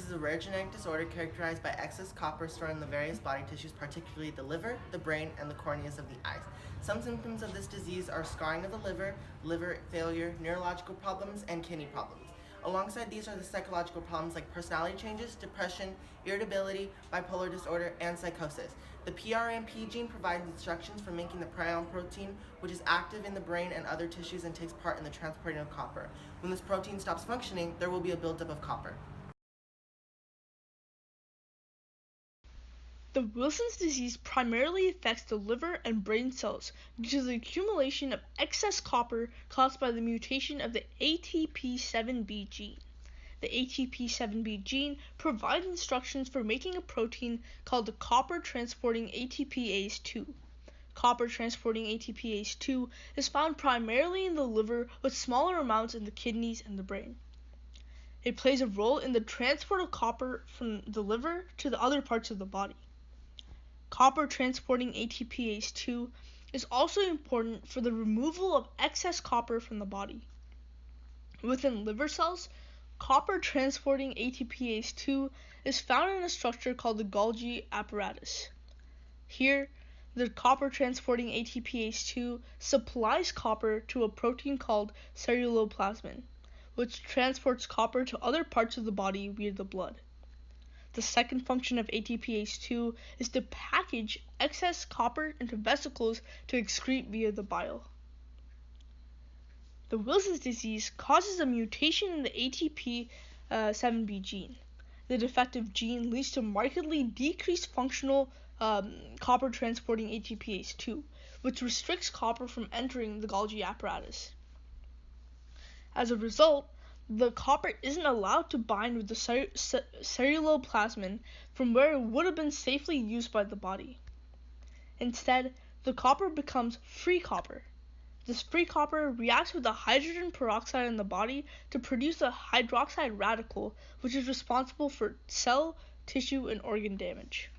is a rare genetic disorder characterized by excess copper stored in the various body tissues, particularly the liver, the brain, and the corneas of the eyes. Some symptoms of this disease are scarring of the liver failure, neurological problems, and kidney problems. Alongside these are the psychological problems like personality changes, depression, irritability, bipolar disorder, and psychosis. The PRMP gene provides instructions for making the prion protein, which is active in the brain and other tissues and takes part in the transporting of copper. When this protein stops functioning, there will be a buildup of copper. The Wilson's disease primarily affects the liver and brain cells due to the accumulation of excess copper caused by the mutation of the ATP7B gene. The ATP7B gene provides instructions for making a protein called the copper-transporting ATPase2. Copper-transporting ATPase2 is found primarily in the liver with smaller amounts in the kidneys and the brain. It plays a role in the transport of copper from the liver to the other parts of the body. Copper-transporting ATPase2 is also important for the removal of excess copper from the body. Within liver cells, copper-transporting ATPase2 is found in a structure called the Golgi apparatus. Here, the copper-transporting ATPase2 supplies copper to a protein called ceruloplasmin, which transports copper to other parts of the body via the blood. The second function of ATPase2 is to package excess copper into vesicles to excrete via the bile. The Wilson's disease causes a mutation in the ATP7B gene. The defective gene leads to markedly decreased functional copper-transporting ATPase2, which restricts copper from entering the Golgi apparatus. As a result, the copper isn't allowed to bind with the ceruloplasmin from where it would have been safely used by the body. Instead, the copper becomes free copper. This free copper reacts with the hydrogen peroxide in the body to produce a hydroxide radical, which is responsible for cell, tissue, and organ damage.